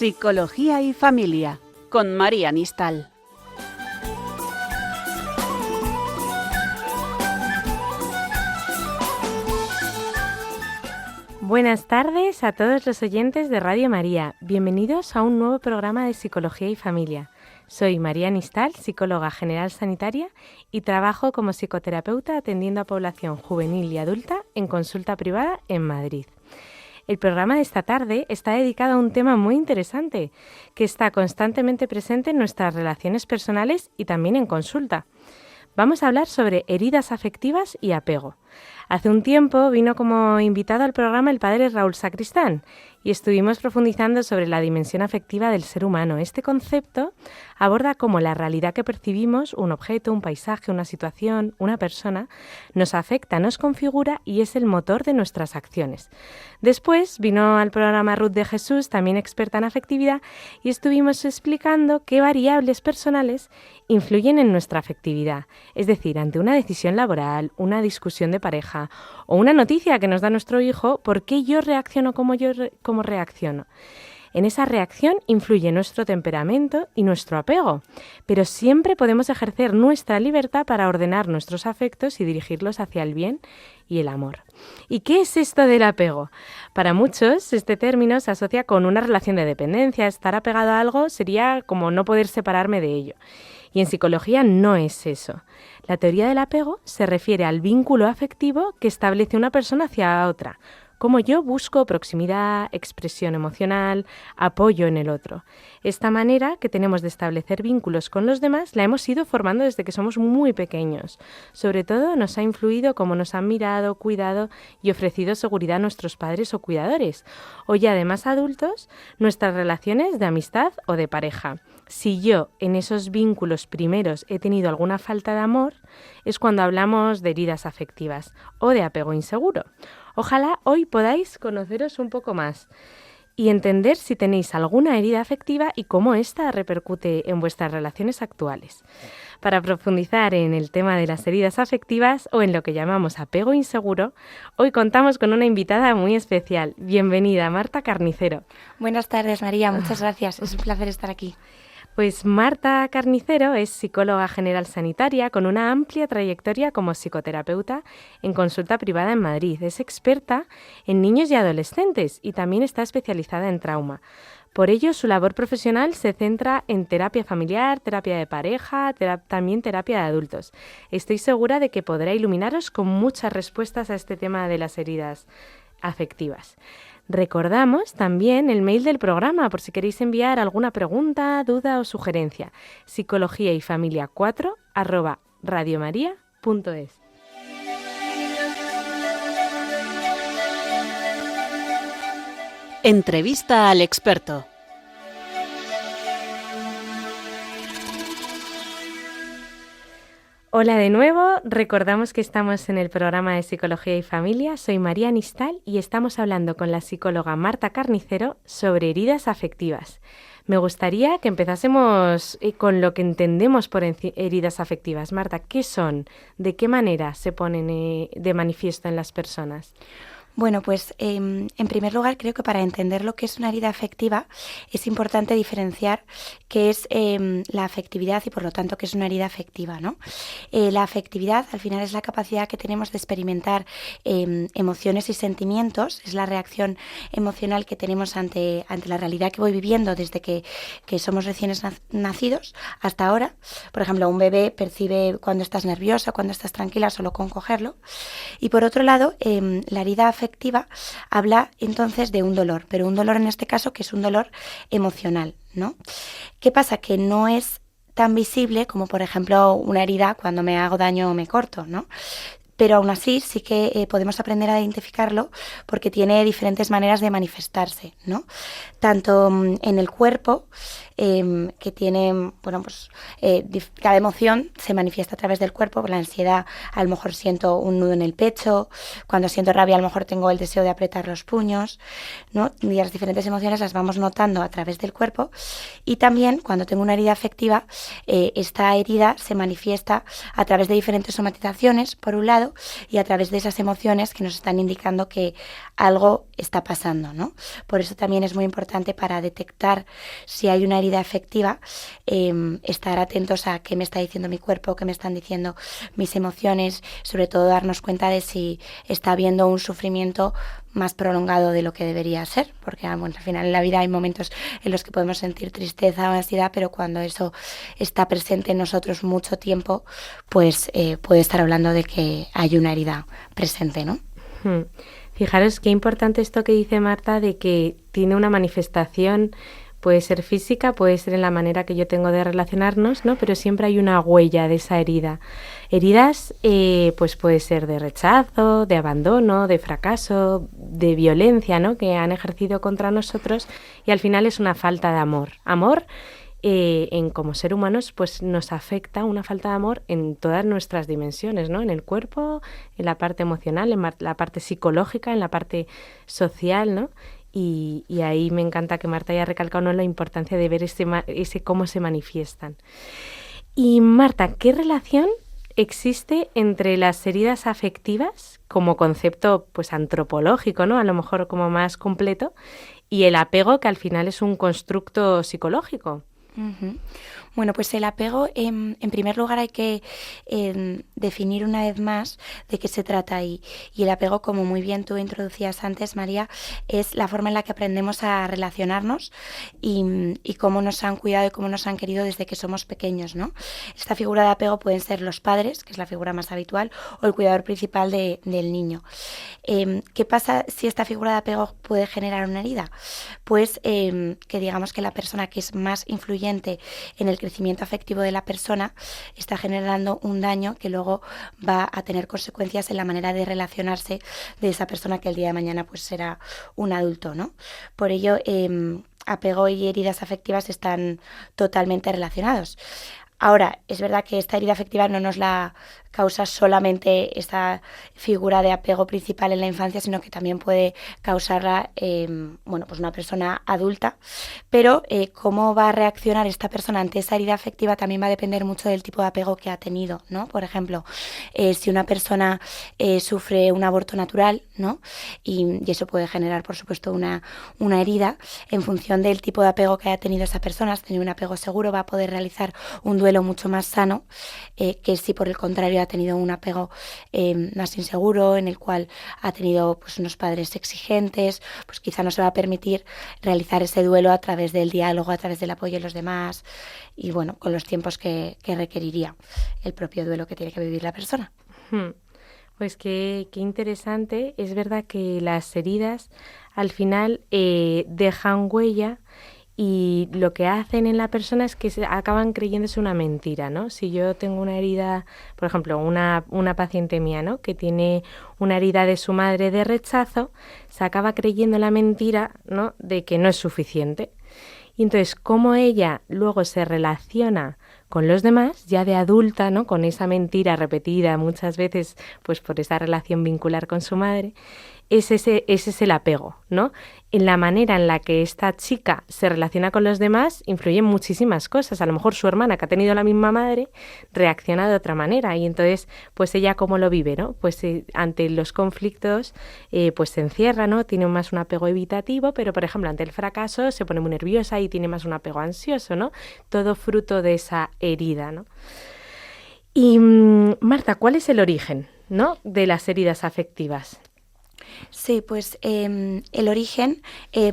Psicología y Familia, con María Nistal. Buenas tardes a todos los oyentes de Radio María. Bienvenidos a un nuevo programa de Psicología y Familia. Soy María Nistal, psicóloga general sanitaria y trabajo como psicoterapeuta atendiendo a población juvenil y adulta en consulta privada en Madrid. El programa de esta tarde está dedicado a un tema muy interesante que está constantemente presente en nuestras relaciones personales y también en consulta. Vamos a hablar sobre heridas afectivas y apego. Hace un tiempo vino como invitado al programa el padre Raúl Sacristán y estuvimos profundizando sobre la dimensión afectiva del ser humano. Este concepto aborda cómo la realidad que percibimos, un objeto, un paisaje, una situación, una persona, nos afecta, nos configura y es el motor de nuestras acciones. Después vino al programa Ruth de Jesús, también experta en afectividad, y estuvimos explicando qué variables personales influyen en nuestra afectividad. Es decir, ante una decisión laboral, una discusión de pareja o una noticia que nos da nuestro hijo, ¿por qué yo reacciono como reacciono? En esa reacción influye nuestro temperamento y nuestro apego, pero siempre podemos ejercer nuestra libertad para ordenar nuestros afectos y dirigirlos hacia el bien y el amor. ¿Y qué es esto del apego? Para muchos, este término se asocia con una relación de dependencia. Estar apegado a algo sería como no poder separarme de ello. Y en psicología no es eso. La teoría del apego se refiere al vínculo afectivo que establece una persona hacia otra. Como yo busco proximidad, expresión emocional, apoyo en el otro. Esta manera que tenemos de establecer vínculos con los demás la hemos ido formando desde que somos muy pequeños. Sobre todo nos ha influido cómo nos han mirado, cuidado y ofrecido seguridad a nuestros padres o cuidadores. O ya de más adultos, nuestras relaciones de amistad o de pareja. Si yo en esos vínculos primeros he tenido alguna falta de amor, es cuando hablamos de heridas afectivas o de apego inseguro. Ojalá hoy podáis conoceros un poco más y entender si tenéis alguna herida afectiva y cómo ésta repercute en vuestras relaciones actuales. Para profundizar en el tema de las heridas afectivas o en lo que llamamos apego inseguro, hoy contamos con una invitada muy especial. Bienvenida, Marta Carnicero. Buenas tardes, María. Muchas gracias. Es un placer estar aquí. Pues Marta Carnicero es psicóloga general sanitaria con una amplia trayectoria como psicoterapeuta en consulta privada en Madrid. Es experta en niños y adolescentes y también está especializada en trauma. Por ello, su labor profesional se centra en terapia familiar, terapia de pareja, también terapia de adultos. Estoy segura de que podrá iluminaros con muchas respuestas a este tema de las heridas afectivas. Recordamos también el mail del programa por si queréis enviar alguna pregunta, duda o sugerencia. psicologiayfamilia4@radiomaria.es. Entrevista al experto. Hola de nuevo, recordamos que estamos en el programa de Psicología y Familia. Soy María Nistal y estamos hablando con la psicóloga Marta Carnicero sobre heridas afectivas. Me gustaría que empezásemos con lo que entendemos por heridas afectivas. Marta, ¿qué son? ¿De qué manera se ponen de manifiesto en las personas? Bueno, pues en primer lugar creo que para entender lo que es una herida afectiva es importante diferenciar qué es la afectividad y por lo tanto qué es una herida afectiva, ¿no? La afectividad al final es la capacidad que tenemos de experimentar emociones y sentimientos, es la reacción emocional que tenemos ante la realidad que voy viviendo desde que somos recién nacidos hasta ahora. Por ejemplo, un bebé percibe cuando estás nerviosa, cuando estás tranquila solo con cogerlo. Y por otro lado, la herida afectiva habla entonces de un dolor, pero un dolor en este caso que es un dolor emocional, ¿no? ¿Qué pasa? Que no es tan visible como, por ejemplo, una herida cuando me hago daño o me corto, ¿no? Pero aún así sí que podemos aprender a identificarlo porque tiene diferentes maneras de manifestarse, ¿no? Tanto en el cuerpo, que tiene, bueno, pues cada emoción se manifiesta a través del cuerpo. Por la ansiedad a lo mejor siento un nudo en el pecho, cuando siento rabia a lo mejor tengo el deseo de apretar los puños, ¿no? Y las diferentes emociones las vamos notando a través del cuerpo. Y también cuando tengo una herida afectiva, esta herida se manifiesta a través de diferentes somatizaciones, por un lado, y a través de esas emociones que nos están indicando que algo está pasando, ¿no? Por eso también es muy importante, para detectar si hay una herida afectiva, estar atentos a qué me está diciendo mi cuerpo, qué me están diciendo mis emociones, sobre todo darnos cuenta de si está habiendo un sufrimiento más prolongado de lo que debería ser, porque bueno, al final en la vida hay momentos en los que podemos sentir tristeza o ansiedad, pero cuando eso está presente en nosotros mucho tiempo, pues puede estar hablando de que hay una herida presente, ¿no? Fijaros qué importante esto que dice Marta, de que tiene una manifestación. Puede ser física, puede ser en la manera que yo tengo de relacionarnos, ¿no? Pero siempre hay una huella de esa herida. Heridas, pues puede ser de rechazo, de abandono, de fracaso, de violencia, ¿no? Que han ejercido contra nosotros, y al final es una falta de amor. Amor, como ser humanos, pues nos afecta una falta de amor en todas nuestras dimensiones, ¿no? En el cuerpo, en la parte emocional, en la parte psicológica, en la parte social, ¿no? Y ahí me encanta que Marta haya recalcado, ¿no?, la importancia de ver ese cómo se manifiestan. Y Marta, ¿qué relación existe entre las heridas afectivas como concepto, pues, antropológico, ¿no?, a lo mejor como más completo, y el apego, que al final es un constructo psicológico? Uh-huh. Bueno, pues el apego, en primer lugar hay que definir una vez más de qué se trata ahí. Y el apego, como muy bien tú introducías antes, María, es la forma en la que aprendemos a relacionarnos y cómo nos han cuidado y cómo nos han querido desde que somos pequeños, ¿no? Esta figura de apego pueden ser los padres, que es la figura más habitual, o el cuidador principal del niño. ¿Qué pasa si esta figura de apego puede generar una herida? Pues que digamos que la persona que es más influyente en el crecimiento afectivo de la persona está generando un daño que luego va a tener consecuencias en la manera de relacionarse de esa persona que el día de mañana pues será un adulto, ¿no? Por ello, apego y heridas afectivas están totalmente relacionados. Ahora, es verdad que esta herida afectiva no nos la causa solamente esta figura de apego principal en la infancia, sino que también puede causarla pues una persona adulta. Pero cómo va a reaccionar esta persona ante esa herida afectiva también va a depender mucho del tipo de apego que ha tenido, ¿no? Por ejemplo, si una persona sufre un aborto natural, ¿no? Y eso puede generar, por supuesto, una herida, en función del tipo de apego que haya tenido esa persona. Si tiene un apego seguro, va a poder realizar un duelo mucho más sano, que si por el contrario ha tenido un apego más inseguro, en el cual ha tenido pues unos padres exigentes, pues quizá no se va a permitir realizar ese duelo a través del diálogo, a través del apoyo de los demás y bueno, con los tiempos que requeriría el propio duelo que tiene que vivir la persona. Pues qué interesante. Es verdad que las heridas al final dejan huella, y lo que hacen en la persona es que acaban creyéndose una mentira, ¿no? Si yo tengo una herida, por ejemplo, una paciente mía, ¿no?, que tiene una herida de su madre de rechazo, se acaba creyendo la mentira, ¿no?, de que no es suficiente. Y entonces, cómo ella luego se relaciona con los demás, ya de adulta, ¿no?, con esa mentira repetida muchas veces, pues por esa relación vincular con su madre, ese es el apego, ¿no? En la manera en la que esta chica se relaciona con los demás influyen muchísimas cosas. A lo mejor su hermana, que ha tenido la misma madre, reacciona de otra manera, y entonces, pues ella cómo lo vive, ¿no? Pues ante los conflictos, pues se encierra, ¿no? Tiene más un apego evitativo, pero por ejemplo ante el fracaso se pone muy nerviosa y tiene más un apego ansioso, ¿no? Todo fruto de esa herida, ¿no? Y Marta, ¿cuál es el origen, ¿no?, de las heridas afectivas? Sí, pues el origen,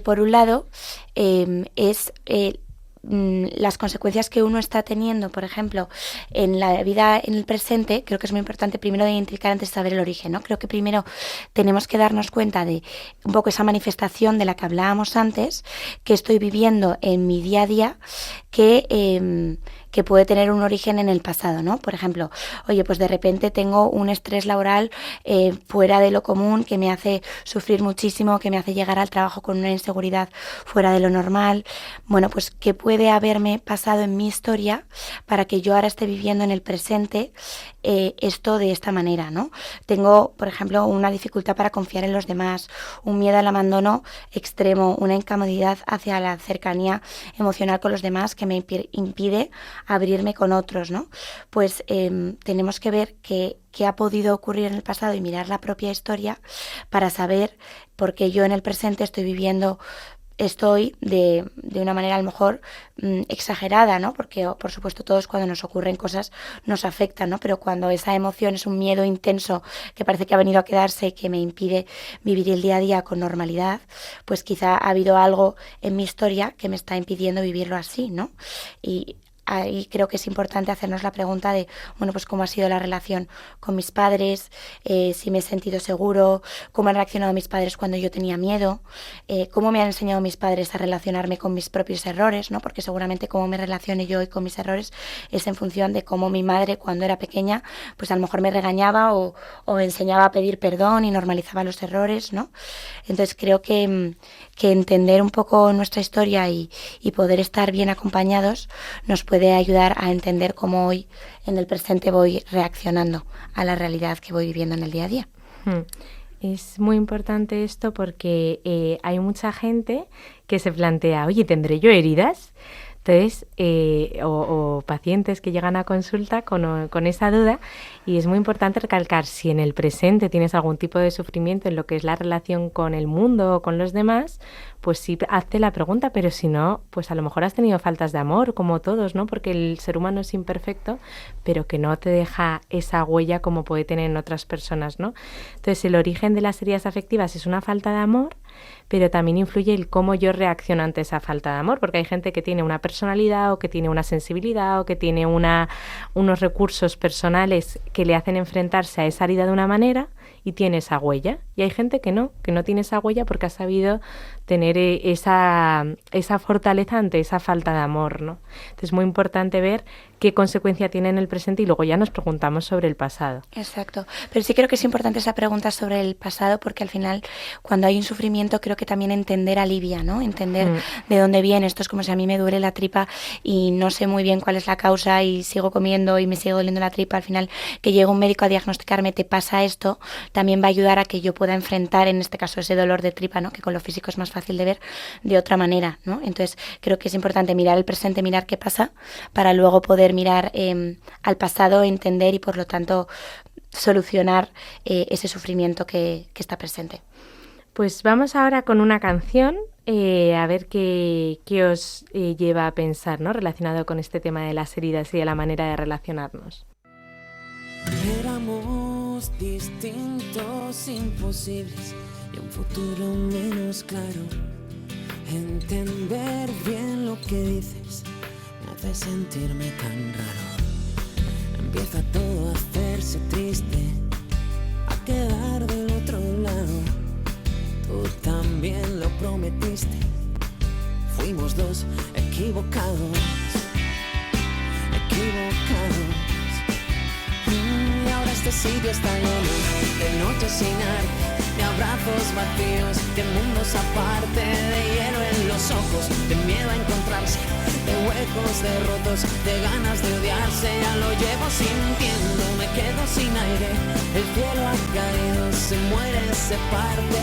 por un lado, es las consecuencias que uno está teniendo, por ejemplo, en la vida en el presente. Creo que es muy importante primero de identificar antes de saber el origen, ¿no? Creo que primero tenemos que darnos cuenta de un poco esa manifestación de la que hablábamos antes, que estoy viviendo en mi día a día, que que puede tener un origen en el pasado, ¿no? Por ejemplo, oye, pues de repente tengo un estrés laboral fuera de lo común que me hace sufrir muchísimo, que me hace llegar al trabajo con una inseguridad fuera de lo normal. Bueno, pues ¿qué puede haberme pasado en mi historia para que yo ahora esté viviendo en el presente esto de esta manera, ¿no? Tengo, por ejemplo, una dificultad para confiar en los demás, un miedo al abandono extremo, una incomodidad hacia la cercanía emocional con los demás que me impide abrirme con otros, ¿no? Pues tenemos que ver qué ha podido ocurrir en el pasado y mirar la propia historia para saber por qué yo en el presente estoy de una manera a lo mejor exagerada, ¿no? Porque, por supuesto, todos cuando nos ocurren cosas nos afectan, ¿no? Pero cuando esa emoción es un miedo intenso que parece que ha venido a quedarse y que me impide vivir el día a día con normalidad, pues quizá ha habido algo en mi historia que me está impidiendo vivirlo así, ¿no? Y ahí creo que es importante hacernos la pregunta de, bueno, pues cómo ha sido la relación con mis padres, si me he sentido seguro, cómo han reaccionado mis padres cuando yo tenía miedo, cómo me han enseñado mis padres a relacionarme con mis propios errores, ¿no? Porque seguramente cómo me relacione yo hoy con mis errores es en función de cómo mi madre cuando era pequeña, pues a lo mejor me regañaba o me enseñaba a pedir perdón y normalizaba los errores, ¿no? Entonces creo que entender un poco nuestra historia y poder estar bien acompañados nos puede ayudar a entender cómo hoy en el presente voy reaccionando a la realidad que voy viviendo en el día a día. Es muy importante esto porque hay mucha gente que se plantea, oye, ¿tendré yo heridas? Entonces, o pacientes que llegan a consulta con esa duda, y es muy importante recalcar si en el presente tienes algún tipo de sufrimiento en lo que es la relación con el mundo o con los demás, pues sí, hazte la pregunta, pero si no, pues a lo mejor has tenido faltas de amor, como todos, ¿no? Porque el ser humano es imperfecto, pero que no te deja esa huella como puede tener en otras personas, ¿no? Entonces, el origen de las heridas afectivas es una falta de amor, pero también influye el cómo yo reacciono ante esa falta de amor, porque hay gente que tiene una personalidad o que tiene una sensibilidad o que tiene unos recursos personales que le hacen enfrentarse a esa herida de una manera y tiene esa huella. Y hay gente que no tiene esa huella porque ha sabido tener esa fortaleza ante esa falta de amor, ¿no? Entonces es muy importante ver qué consecuencia tiene en el presente y luego ya nos preguntamos sobre el pasado. Exacto. Pero sí creo que es importante esa pregunta sobre el pasado porque al final cuando hay un sufrimiento creo que también entender alivia, ¿no? Entender de dónde viene. Esto es como si a mí me duele la tripa y no sé muy bien cuál es la causa y sigo comiendo y me sigue doliendo la tripa. Al final que llegue un médico a diagnosticarme, te pasa esto, también va a ayudar a que yo pueda enfrentar en este caso ese dolor de tripa, ¿no? Que con lo físico es más fácil de ver de otra manera, ¿no? Entonces creo que es importante mirar el presente, mirar qué pasa para luego poder mirar al pasado, entender y por lo tanto solucionar ese sufrimiento que está presente. Pues vamos ahora con una canción a ver qué os lleva a pensar, ¿no? Relacionado con este tema de las heridas y de la manera de relacionarnos. Éramos distintos, imposibles y un futuro menos claro. Entender bien lo que dices me hace sentirme tan raro. Empieza todo a hacerse triste, a quedar del otro lado. Tú también lo prometiste, fuimos dos equivocados. Y ahora este sitio está lleno de noches sin arte, de abrazos vacíos, de mundos aparte, de hielo en los ojos, de miedo a encontrarse, de huecos derrotos, de ganas de odiarse. Ya lo llevo sintiendo, me quedo sin aire, el cielo ha caído, se muere, se parte.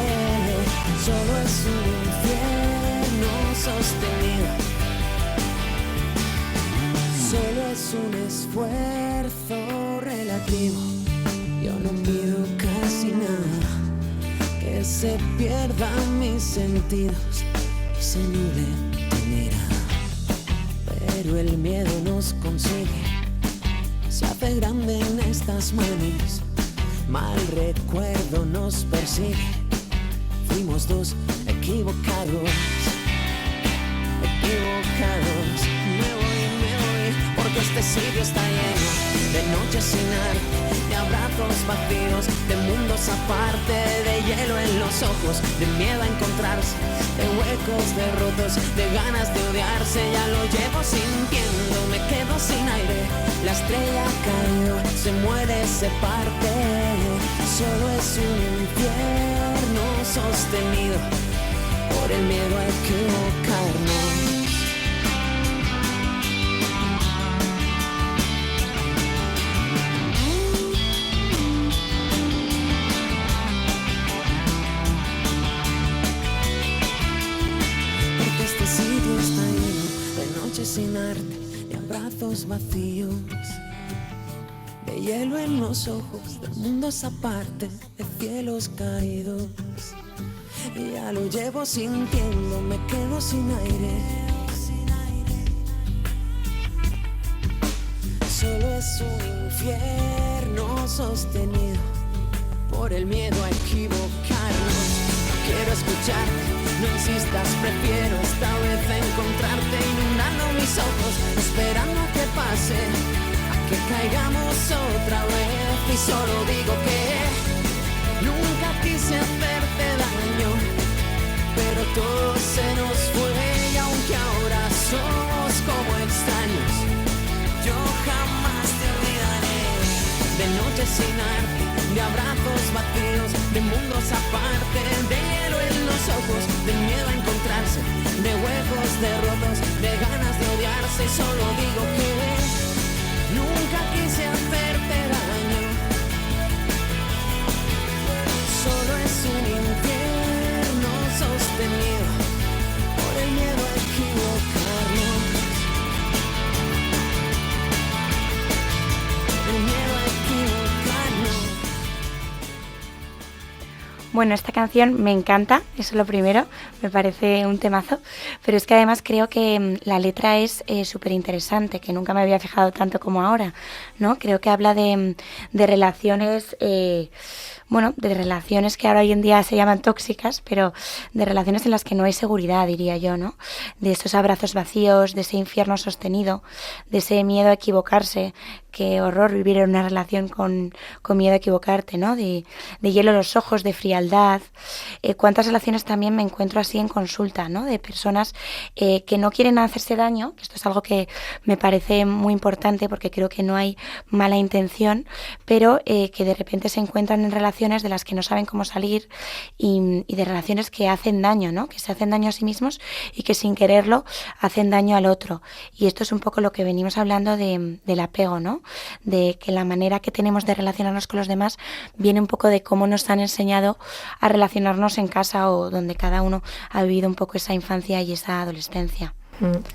Solo es un infierno sostenido, solo es un esfuerzo relativo. Yo no pido casi nada, que se pierdan mis sentidos y se nuble tu mirada. Pero el miedo nos consigue, se hace grande en estas manos. Mal recuerdo nos persigue, fuimos dos equivocados. Me voy, porque este sitio está lleno de noches sin arte, de abrazos vacíos, de mundos aparte, de hielo en los ojos, de miedo a encontrarse, de huecos derrotos, de ganas de odiarse. Ya lo llevo sintiendo, me quedo sin aire, la estrella cayó, se muere, se parte, solo es un infierno sostenido por el miedo a equivocarnos. Sin arte, de abrazos vacíos, de hielo en los ojos, de mundos aparte, de cielos caídos. Y ya lo llevo sintiendo, me quedo sin aire. Solo es un infierno sostenido por el miedo a equivocarnos. Quiero escucharte, no insistas, prefiero esta vez encontrarte inundando mis ojos, esperando que pase, a que caigamos otra vez. Y solo digo que nunca quise hacerte daño, pero todo se nos fue y aunque ahora somos como extraños, yo jamás te olvidaré. De noches sin arte, de abrazos vacíos, de mundos aparte, de hielo en los ojos, de miedo a encontrarse, de huecos derrotos, de ganas de odiarse. Y solo digo que nunca quise hacerte daño, solo es un infierno sostenido por el miedo a equivocarnos, el miedo a equivocarnos. Bueno, esta canción me encanta, eso es lo primero, me parece un temazo, pero es que además creo que la letra es súper interesante, que nunca me había fijado tanto como ahora, ¿no? Creo que habla de relaciones, de relaciones que ahora hoy en día se llaman tóxicas, pero de relaciones en las que no hay seguridad, diría yo, ¿no? De esos abrazos vacíos, de ese infierno sostenido, de ese miedo a equivocarse. Qué horror vivir en una relación con miedo a equivocarte, ¿no? De hielo en los ojos, de frialdad. Cuántas relaciones también me encuentro así en consulta, ¿no? De personas que no quieren hacerse daño, que esto es algo que me parece muy importante porque creo que no hay mala intención, pero que de repente se encuentran en relaciones de las que no saben cómo salir y de relaciones que hacen daño, ¿no? Que se hacen daño a sí mismos y que sin quererlo hacen daño al otro. Y esto es un poco lo que venimos hablando del apego, ¿no? De que la manera que tenemos de relacionarnos con los demás viene un poco de cómo nos han enseñado a relacionarnos en casa o donde cada uno ha vivido un poco esa infancia y esa adolescencia.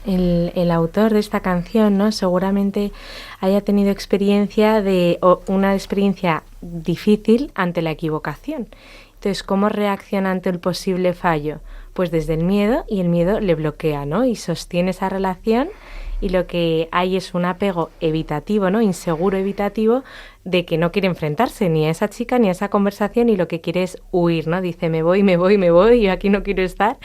El autor de esta canción, ¿no? Seguramente haya tenido una experiencia difícil ante la equivocación. Entonces, ¿cómo reacciona ante el posible fallo? Pues desde el miedo, y el miedo le bloquea, ¿no? Y sostiene esa relación, y lo que hay es un apego evitativo, ¿no? Inseguro evitativo, de que no quiere enfrentarse ni a esa chica ni a esa conversación, y lo que quiere es huir, ¿no? Dice, me voy, yo aquí no quiero estar,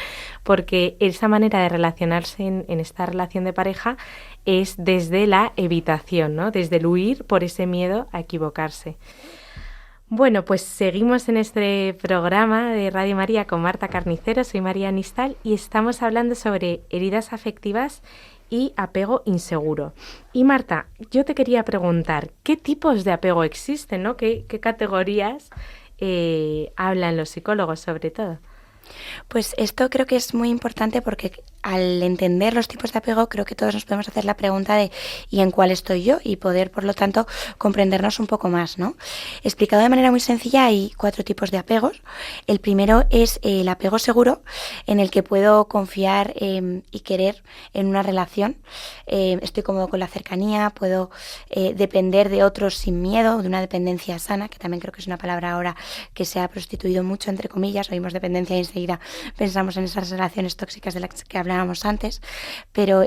porque esa manera de relacionarse en esta relación de pareja es desde la evitación, ¿no? Desde el huir por ese miedo a equivocarse. Bueno, pues seguimos en este programa de Radio María con Marta Carnicero. Soy María Nistal y estamos hablando sobre heridas afectivas y apego inseguro. Y Marta, yo te quería preguntar, ¿qué tipos de apego existen, ¿no? ¿Qué categorías hablan los psicólogos sobre todo? Pues esto creo que es muy importante porque al entender los tipos de apego creo que todos nos podemos hacer la pregunta de ¿y en cuál estoy yo? Y poder, por lo tanto, comprendernos un poco más, ¿no? Explicado de manera muy sencilla, hay 4 tipos de apegos. El primero es el apego seguro, en el que puedo confiar y querer en una relación. Estoy cómodo con la cercanía, puedo depender de otros sin miedo, de una dependencia sana, que también creo que es una palabra ahora que se ha prostituido mucho, entre comillas. Oímos dependencia y enseguida pensamos en esas relaciones tóxicas de las que hablamos hablábamos antes, pero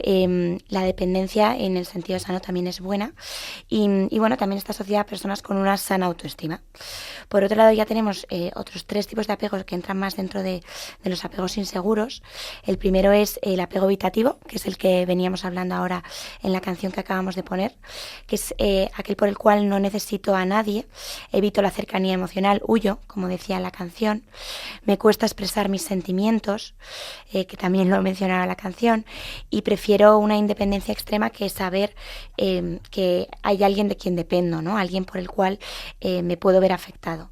la dependencia en el sentido sano también es buena y bueno, también está asociada a personas con una sana autoestima. Por otro lado, ya tenemos otros 3 tipos de apegos que entran más dentro de los apegos inseguros. El primero es el apego evitativo, que es el que veníamos hablando ahora en la canción que acabamos de poner, que es aquel por el cual no necesito a nadie, evito la cercanía emocional, huyo, como decía la canción, me cuesta expresar mis sentimientos, que también lo mencionaba la canción, y prefiero una independencia extrema que saber que hay alguien de quien dependo, ¿no? Alguien por el cual me puedo ver afectado.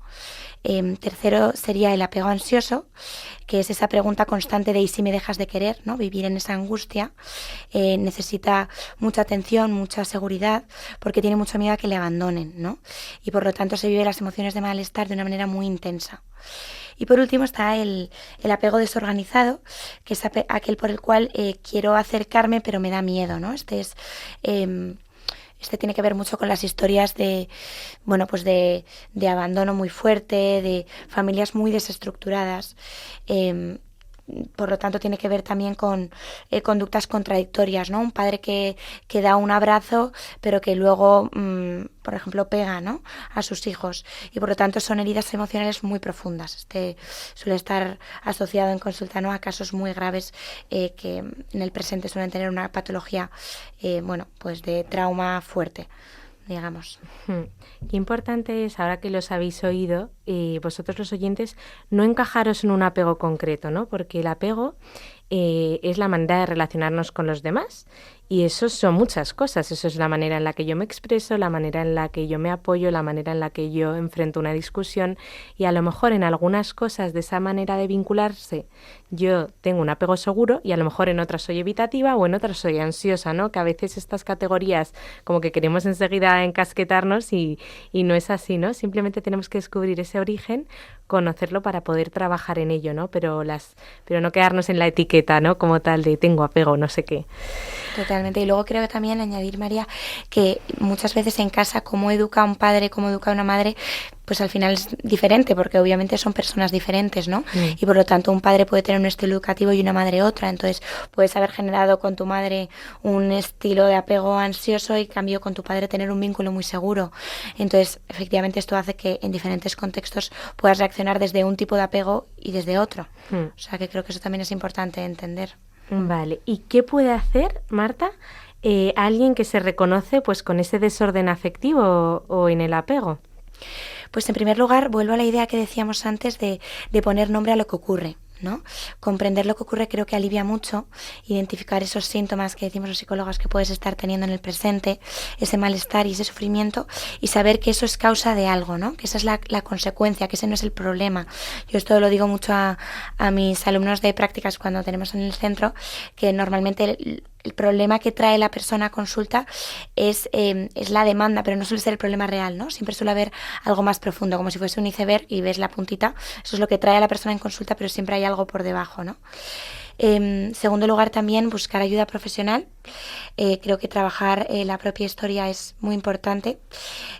Tercero sería el apego ansioso, que es esa pregunta constante de ¿y si me dejas de querer?, ¿no? Vivir en esa angustia. Necesita mucha atención, mucha seguridad, porque tiene mucho miedo a que le abandonen, ¿no? Y por lo tanto se vive las emociones de malestar de una manera muy intensa. Y por último está el apego desorganizado, que es aquel por el cual quiero acercarme pero me da miedo, ¿no? Este tiene que ver mucho con las historias de abandono muy fuerte, de familias muy desestructuradas. Por lo tanto, tiene que ver también con conductas contradictorias, ¿no? Un padre que da un abrazo, pero que luego, por ejemplo, pega, ¿no?, a sus hijos. Y por lo tanto, son heridas emocionales muy profundas. Este suele estar asociado en consulta, ¿no?, a casos muy graves que en el presente suelen tener una patología, de trauma fuerte, digamos. Qué importante es, ahora que los habéis oído, vosotros los oyentes, no encajaros en un apego concreto, ¿no? Porque el apego es la manera de relacionarnos con los demás y eso son muchas cosas. Eso es la manera en la que yo me expreso, la manera en la que yo me apoyo, la manera en la que yo enfrento una discusión y a lo mejor en algunas cosas de esa manera de vincularse yo tengo un apego seguro y a lo mejor en otras soy evitativa o en otras soy ansiosa, ¿no? Que a veces estas categorías como que queremos enseguida encasquetarnos y no es así, ¿no? Simplemente tenemos que descubrir ese origen, conocerlo para poder trabajar en ello, ¿no? Pero no quedarnos en la etiqueta, ¿no?, como tal de tengo apego, no sé qué. Totalmente. Y luego creo que también añadir, María, que muchas veces en casa cómo educa un padre, cómo educa una madre, pues al final es diferente, porque obviamente son personas diferentes, ¿no? Y por lo tanto un padre puede tener un estilo educativo y una madre otra. Entonces puedes haber generado con tu madre un estilo de apego ansioso y cambio con tu padre tener un vínculo muy seguro. Entonces efectivamente esto hace que en diferentes contextos puedas reaccionar desde un tipo de apego y desde otro. O sea que creo que eso también es importante entender. Vale. ¿Y qué puede hacer, Marta, alguien que se reconoce pues con ese desorden afectivo o en el apego? Pues en primer lugar, vuelvo a la idea que decíamos antes de poner nombre a lo que ocurre, ¿no? Comprender lo que ocurre creo que alivia mucho, identificar esos síntomas que decimos los psicólogos que puedes estar teniendo en el presente, ese malestar y ese sufrimiento, y saber que eso es causa de algo, ¿no? Que esa es la consecuencia, que ese no es el problema. Yo esto lo digo mucho a mis alumnos de prácticas cuando tenemos en el centro, que normalmente el problema que trae la persona a consulta es la demanda, pero no suele ser el problema real, ¿no? Siempre suele haber algo más profundo, como si fuese un iceberg y ves la puntita. Eso es lo que trae a la persona en consulta, pero siempre hay algo por debajo, ¿no? En segundo lugar, también buscar ayuda profesional. Creo que trabajar la propia historia es muy importante.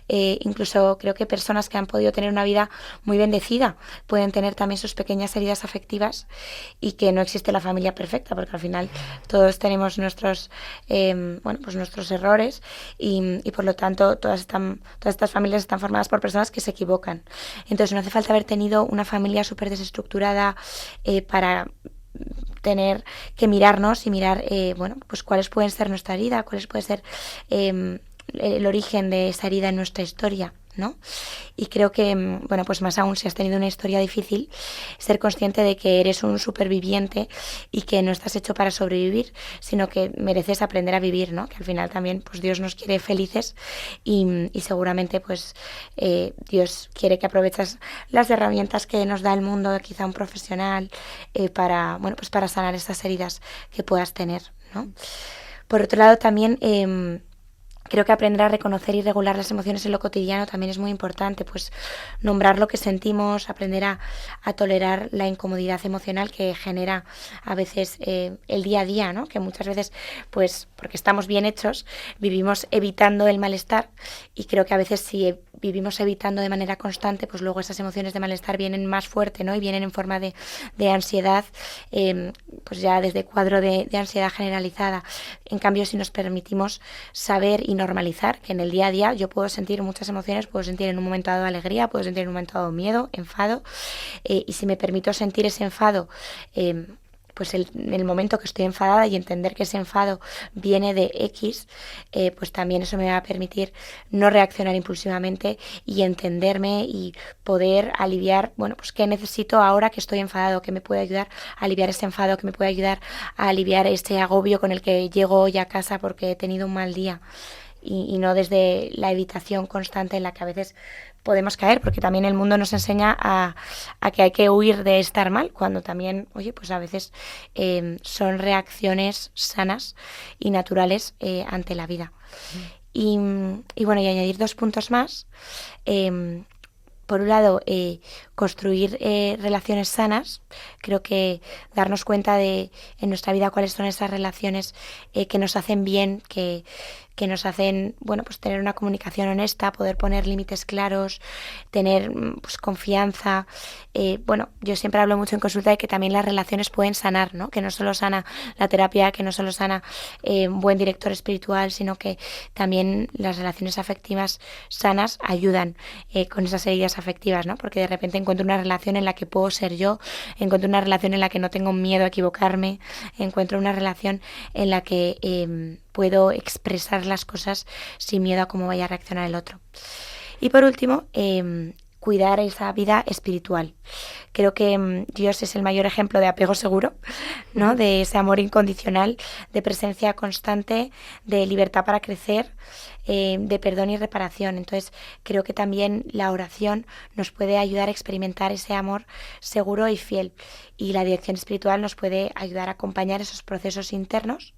Incluso creo que personas que han podido tener una vida muy bendecida pueden tener también sus pequeñas heridas afectivas y que no existe la familia perfecta, porque al final todos tenemos nuestros errores y por lo tanto todas estas familias están formadas por personas que se equivocan. Entonces no hace falta haber tenido una familia súper desestructurada para tener que mirarnos y mirar pues cuáles pueden ser nuestra herida, cuáles puede ser el origen de esa herida en nuestra historia, ¿no? Y creo que, pues más aún si has tenido una historia difícil, ser consciente de que eres un superviviente y que no estás hecho para sobrevivir, sino que mereces aprender a vivir, ¿no? Que al final también pues Dios nos quiere felices y seguramente pues Dios quiere que aproveches las herramientas que nos da el mundo, quizá un profesional, para sanar estas heridas que puedas tener, ¿no? Por otro lado también Creo que aprender a reconocer y regular las emociones en lo cotidiano también es muy importante, pues nombrar lo que sentimos, aprender a tolerar la incomodidad emocional que genera a veces el día a día, ¿no? Que muchas veces, pues porque estamos bien hechos, vivimos evitando el malestar, y creo que a veces si vivimos evitando de manera constante, pues luego esas emociones de malestar vienen más fuerte, ¿no? Y vienen en forma de ansiedad, pues ya desde cuadro de ansiedad generalizada. En cambio, si nos permitimos saber y normalizar que en el día a día yo puedo sentir muchas emociones, puedo sentir en un momento dado alegría, puedo sentir en un momento dado miedo, enfado, y si me permito sentir ese enfado, pues en el momento que estoy enfadada, y entender que ese enfado viene de X, pues también eso me va a permitir no reaccionar impulsivamente y entenderme y poder aliviar, bueno, pues qué necesito ahora que estoy enfadado, qué me puede ayudar a aliviar ese enfado, qué me puede ayudar a aliviar ese agobio con el que llego hoy a casa porque he tenido un mal día. Y no desde la evitación constante en la que a veces podemos caer, porque también el mundo nos enseña a que hay que huir de estar mal, cuando también, oye, pues a veces son reacciones sanas y naturales ante la vida. Y bueno, y añadir 2 puntos más. Por un lado, construir relaciones sanas. Creo que darnos cuenta en nuestra vida cuáles son esas relaciones que nos hacen bien, que nos hacen, bueno, pues tener una comunicación honesta, poder poner límites claros, tener pues confianza. Bueno, yo siempre hablo mucho en consulta de que también las relaciones pueden sanar, ¿no? Que no solo sana la terapia, que no solo sana un buen director espiritual, sino que también las relaciones afectivas sanas ayudan con esas heridas afectivas, ¿no? Porque de repente encuentro una relación en la que puedo ser yo, encuentro una relación en la que no tengo miedo a equivocarme, encuentro una relación en la que puedo expresar las cosas sin miedo a cómo vaya a reaccionar el otro. Y por último, cuidar esa vida espiritual. Creo que Dios es el mayor ejemplo de apego seguro, ¿no? De ese amor incondicional, de presencia constante, de libertad para crecer, de perdón y reparación. Entonces, creo que también la oración nos puede ayudar a experimentar ese amor seguro y fiel. Y la dirección espiritual nos puede ayudar a acompañar esos procesos internos,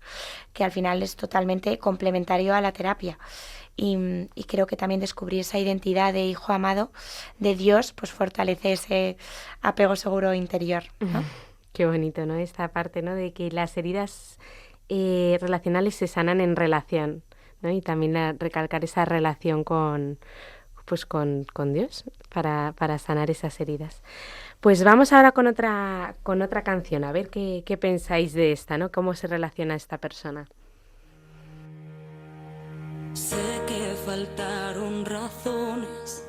que al final es totalmente complementario a la terapia. Y creo que también descubrir esa identidad de hijo amado de Dios pues fortalece ese apego seguro interior, ¿no? Qué bonito, ¿no? Esta parte, ¿no? De que las heridas relacionales se sanan en relación, ¿no? Y también recalcar esa relación con Dios para sanar esas heridas. Pues vamos ahora con otra canción, a ver qué pensáis de esta, ¿no? Cómo se relaciona esta persona. Sé que faltaron razones,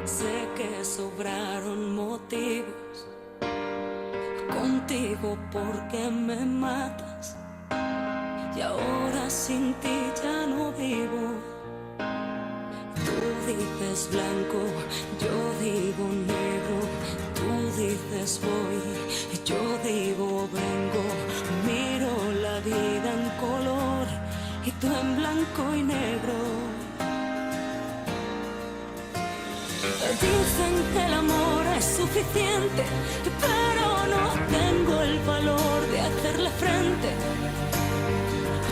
sé que sobraron motivos, contigo porque me matas, y ahora sin ti ya no vivo. Tú dices blanco, yo digo negro, tú dices voy, y yo digo vengo, miro la vida en color y tú en blanco y negro. Dicen que el amor es suficiente, pero no tengo el valor de hacerle frente.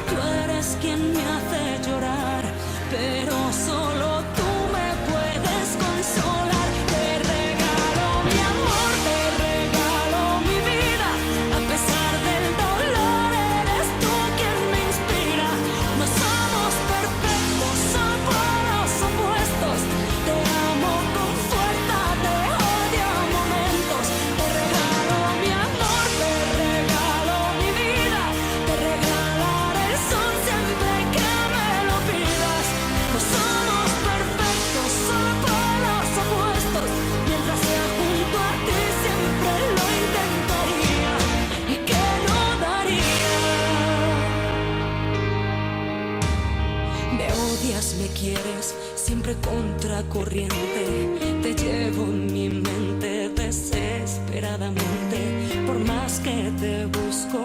Tú eres quien me hace llorar, pero solo tú me puedes consolar. Te regalo mi amor, te regalo mi vida, a pesar del dolor eres tú quien me inspira. No somos perfectos, son polos opuestos. Te amo con fuerza, te odio a momentos. Te regalo mi amor, te regalo mi vida, te regalaré el sol siempre que me lo pidas. No somos perfectos, son polos opuestos. Mientras sea junto a ti siempre lo intentaría, y que no daría. Me odias, me quieres, siempre contracorriente. Te llevo en mi mente desesperadamente. Por más que te busco,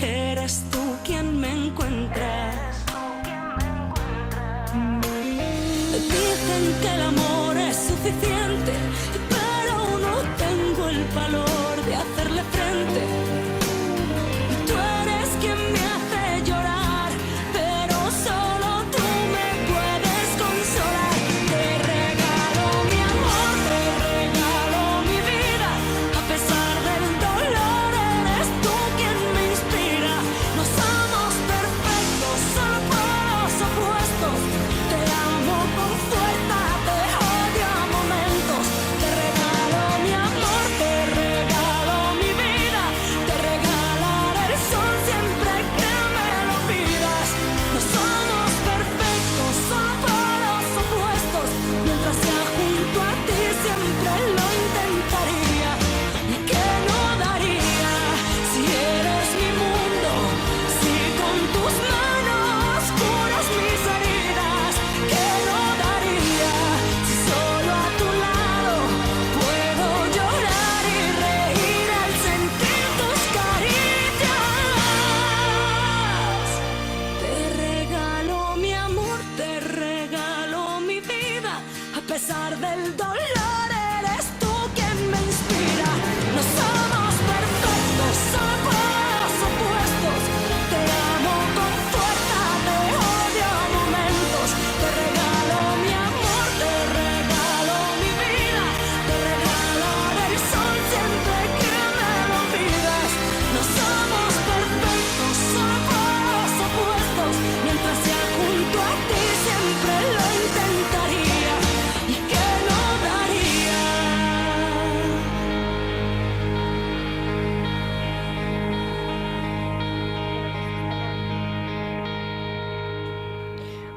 eres tú quien me encuentras. Dicen que el amor es suficiente, pero no tengo el valor de hacerle frente. Tú eres quien me hace llorar, pero solo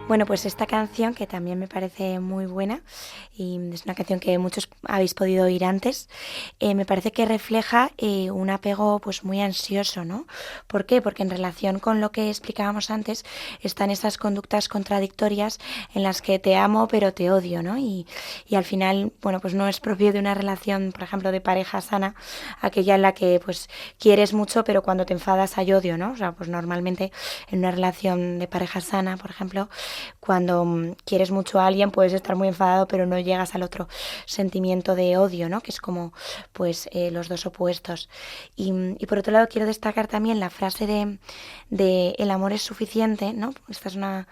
Bueno, pues esta canción, que también me parece muy buena, y es una canción que muchos habéis podido oír antes, me parece que refleja un apego pues muy ansioso, ¿no? ¿Por qué? Porque en relación con lo que explicábamos antes, están esas conductas contradictorias en las que te amo pero te odio, ¿no? Y al final, bueno, pues no es propio de una relación, por ejemplo, de pareja sana, aquella en la que pues quieres mucho pero cuando te enfadas hay odio, ¿no? O sea, pues normalmente en una relación de pareja sana, por ejemplo, cuando quieres mucho a alguien puedes estar muy enfadado pero no llegas al otro sentimiento de odio, ¿no? Que es como pues los dos opuestos. Y por otro lado quiero destacar también la frase de el amor es suficiente, ¿no? Esta es una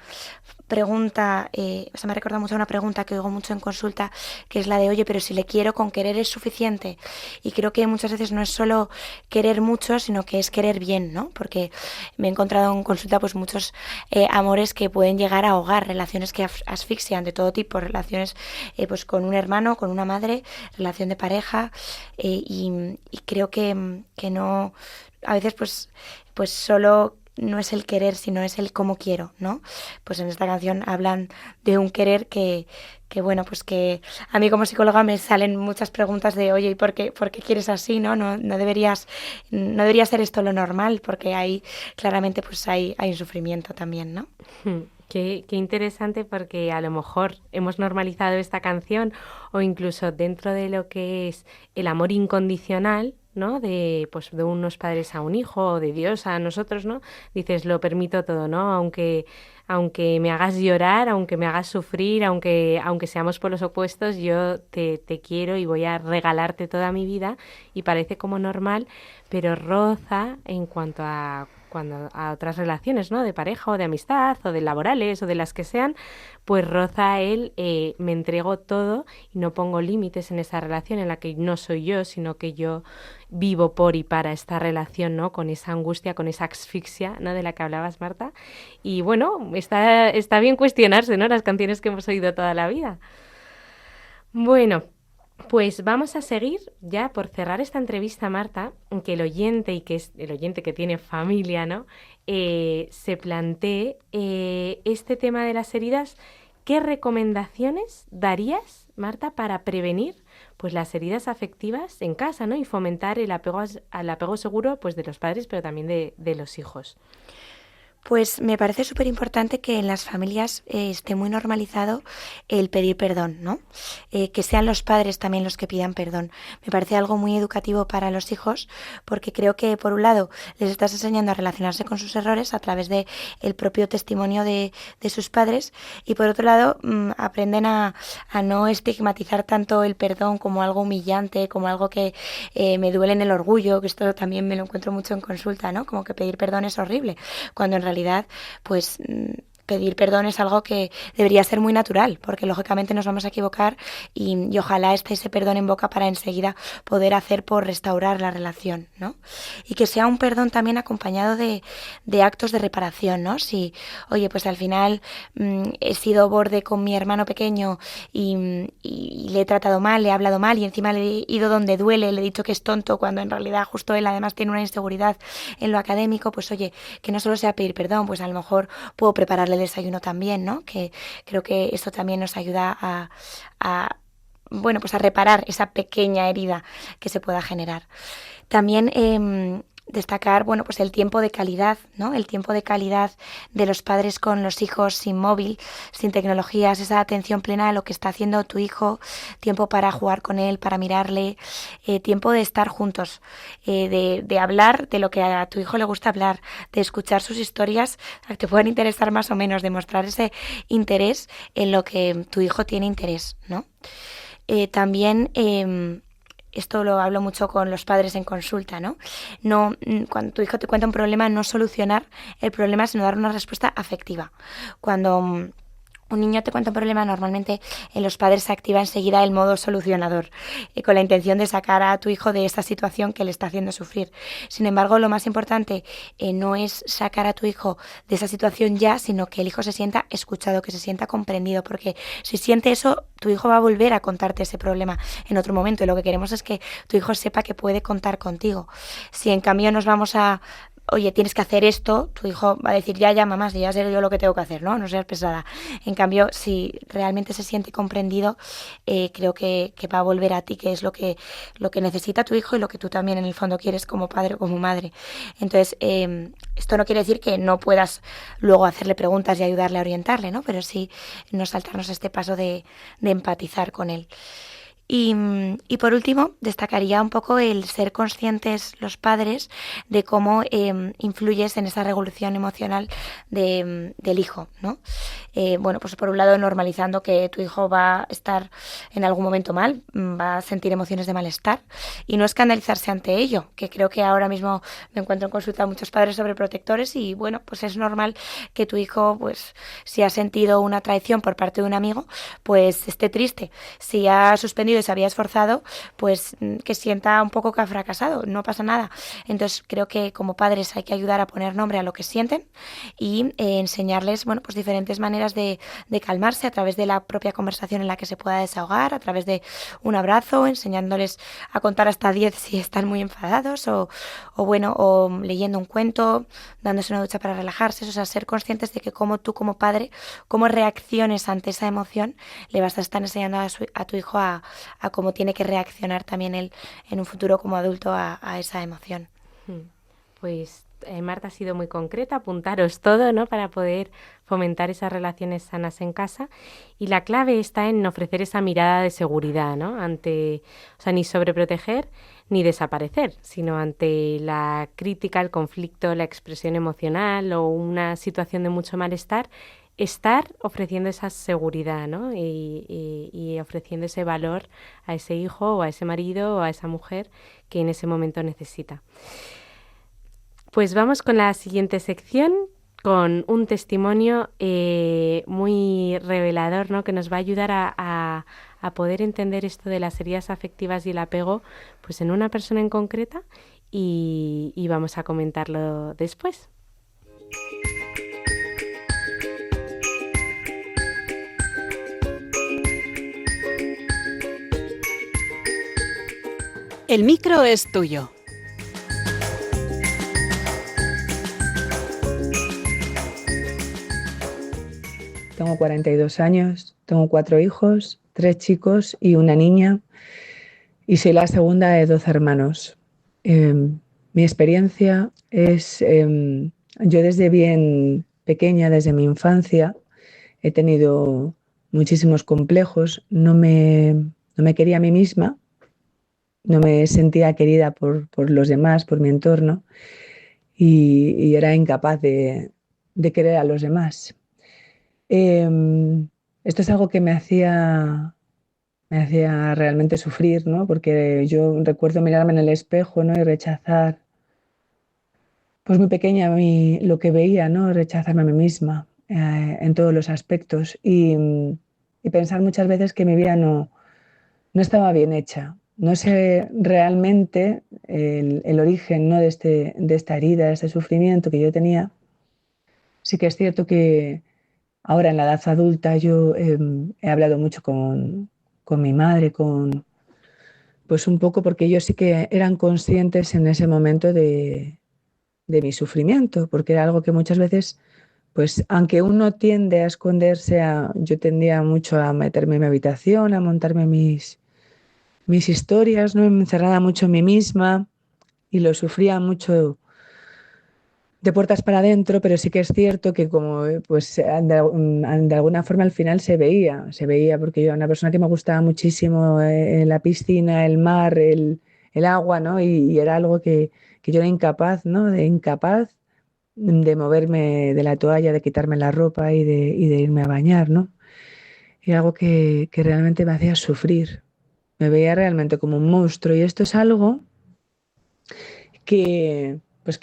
pregunta, o sea, me recuerda mucho a una pregunta que oigo mucho en consulta, que es la de, oye, pero si le quiero, con querer es suficiente. Y creo que muchas veces no es solo querer mucho, sino que es querer bien, ¿no? Porque me he encontrado en consulta pues muchos amores que pueden llegar a ahogar, relaciones que asfixian de todo tipo, relaciones pues con un hermano, con una madre, relación de pareja, y creo que no, a veces pues solo no es el querer, sino es el cómo quiero, ¿no? Pues en esta canción hablan de un querer que bueno, pues que a mí como psicóloga me salen muchas preguntas de, oye, ¿y por qué quieres así, no? No debería ser esto lo normal, porque ahí claramente pues hay un sufrimiento también, ¿no? Qué interesante, porque a lo mejor hemos normalizado esta canción, o incluso dentro de lo que es el amor incondicional, ¿no? De unos padres a un hijo, o de Dios a nosotros, ¿no? Dices, lo permito todo, ¿no? Aunque me hagas llorar, aunque me hagas sufrir, aunque seamos polos opuestos, yo te quiero y voy a regalarte toda mi vida, y parece como normal, pero roza en cuanto a otras relaciones, ¿no? De pareja o de amistad o de laborales o de las que sean, pues roza me entrego todo y no pongo límites en esa relación en la que no soy yo, sino que yo vivo por y para esta relación, ¿no? Con esa angustia, con esa asfixia, ¿no? De la que hablabas, Marta. Y bueno, está bien cuestionarse, ¿no? Las canciones que hemos oído toda la vida. Bueno, pues vamos a seguir ya por cerrar esta entrevista, Marta, que el oyente, y que es el oyente que tiene familia, ¿no? Se plantee este tema de las heridas. ¿Qué recomendaciones darías, Marta, para prevenir pues las heridas afectivas en casa, ¿no? Y fomentar el apego seguro pues de los padres, pero también de los hijos? Pues me parece súper importante que en las familias esté muy normalizado el pedir perdón, ¿no? Que sean los padres también los que pidan perdón. Me parece algo muy educativo para los hijos, porque creo que, por un lado, les estás enseñando a relacionarse con sus errores a través de el propio testimonio de sus padres, y por otro lado, aprenden a no estigmatizar tanto el perdón como algo humillante, como algo que me duele en el orgullo, que esto también me lo encuentro mucho en consulta, ¿no? Como que pedir perdón es horrible, cuando en realidad pues pedir perdón es algo que debería ser muy natural, porque lógicamente nos vamos a equivocar y ojalá esté ese perdón en boca para enseguida poder hacer por restaurar la relación, ¿no? Y que sea un perdón también acompañado de actos de reparación, ¿no? Si, oye, pues al final he sido borde con mi hermano pequeño y le he tratado mal, le he hablado mal y encima le he ido donde duele, le he dicho que es tonto cuando en realidad justo él además tiene una inseguridad en lo académico, pues oye, que no solo sea pedir perdón, pues a lo mejor puedo prepararle el desayuno también, ¿no? Que creo que esto también nos ayuda a reparar esa pequeña herida que se pueda generar. También destacar, bueno, pues el tiempo de calidad, ¿no? El tiempo de calidad de los padres con los hijos, sin móvil, sin tecnologías, esa atención plena a lo que está haciendo tu hijo, tiempo para jugar con él, para mirarle, tiempo de estar juntos, de hablar de lo que a tu hijo le gusta hablar, de escuchar sus historias, que te pueden interesar más o menos, de mostrar ese interés en lo que tu hijo tiene interés, ¿no? También esto lo hablo mucho con los padres en consulta, ¿no? Cuando tu hijo te cuenta un problema, no solucionar el problema, sino dar una respuesta afectiva. Cuando un niño te cuenta un problema, normalmente en los padres se activa enseguida el modo solucionador, con la intención de sacar a tu hijo de esa situación que le está haciendo sufrir. Sin embargo, lo más importante no es sacar a tu hijo de esa situación ya, sino que el hijo se sienta escuchado, que se sienta comprendido, porque si siente eso, tu hijo va a volver a contarte ese problema en otro momento, y lo que queremos es que tu hijo sepa que puede contar contigo. Si en cambio nos vamos a oye, tienes que hacer esto, tu hijo va a decir, ya, mamá, si ya sé yo lo que tengo que hacer, ¿no? No seas pesada. En cambio, si realmente se siente comprendido, creo que va a volver a ti, que es lo que necesita tu hijo y lo que tú también en el fondo quieres como padre o como madre. Entonces, esto no quiere decir que no puedas luego hacerle preguntas y ayudarle a orientarle, ¿no? Pero sí no saltarnos este paso de empatizar con él. Y por último, destacaría un poco el ser conscientes los padres de cómo influyes en esa revolución emocional del hijo, ¿no? Bueno, pues por un lado normalizando que tu hijo va a estar en algún momento mal, va a sentir emociones de malestar y no escandalizarse ante ello, que creo que ahora mismo me encuentro en consulta a muchos padres sobreprotectores y bueno, pues es normal que tu hijo, pues si ha sentido una traición por parte de un amigo, pues esté triste. Si ha suspendido y se había esforzado, pues que sienta un poco que ha fracasado, no pasa nada. Entonces creo que como padres hay que ayudar a poner nombre a lo que sienten y enseñarles, bueno, pues diferentes maneras de calmarse a través de la propia conversación en la que se pueda desahogar, a través de un abrazo, enseñándoles a contar hasta 10 si están muy enfadados o leyendo un cuento, dándose una ducha para relajarse, o sea, ser conscientes de que como tú como padre, cómo reacciones ante esa emoción, le vas a estar enseñando a tu hijo a cómo tiene que reaccionar también él en un futuro como adulto a esa emoción. Pues Marta ha sido muy concreta, apuntaros todo, ¿no?, para poder fomentar esas relaciones sanas en casa, y la clave está en ofrecer esa mirada de seguridad, ¿no?, ante, o sea, ni sobreproteger ni desaparecer, sino ante la crítica, el conflicto, la expresión emocional o una situación de mucho malestar, estar ofreciendo esa seguridad, ¿no?, y ofreciendo ese valor a ese hijo o a ese marido o a esa mujer que en ese momento necesita. Pues vamos con la siguiente sección, con un testimonio muy revelador, ¿no?, que nos va a ayudar a poder entender esto de las heridas afectivas y el apego, pues en una persona en concreta, y vamos a comentarlo después. El micro es tuyo. Tengo 42 años, tengo 4 hijos, 3 chicos y una niña, y soy la segunda de 12 hermanos. Mi experiencia es, yo desde bien pequeña, desde mi infancia, he tenido muchísimos complejos, no me quería a mí misma, no me sentía querida por los demás, por mi entorno, y era incapaz de querer a los demás. Esto es algo que me hacía realmente sufrir, ¿no? Porque yo recuerdo mirarme en el espejo, ¿no?, y rechazar, pues muy pequeña, lo que veía, ¿no?, rechazarme a mí misma en todos los aspectos, y pensar muchas veces que mi vida no estaba bien hecha. No sé realmente el origen, ¿no?, de esta herida, de este sufrimiento que yo tenía. Sí que es cierto que ahora en la edad adulta yo he hablado mucho con mi madre, pues un poco porque ellos sí que eran conscientes en ese momento de mi sufrimiento, porque era algo que muchas veces, pues aunque uno tiende a esconderse, yo tendía mucho a meterme en mi habitación, a montarme mis historias, ¿no?, me encerraba mucho en mí misma y lo sufría mucho de puertas para adentro, pero sí que es cierto que como pues de alguna forma al final se veía porque yo era una persona que me gustaba muchísimo la piscina, el mar, el agua, ¿no?, y era algo que yo era incapaz, ¿no?, incapaz de moverme de la toalla, de quitarme la ropa y de irme a bañar, ¿no? Y algo que realmente me hacía sufrir. Me veía realmente como un monstruo, y esto es algo que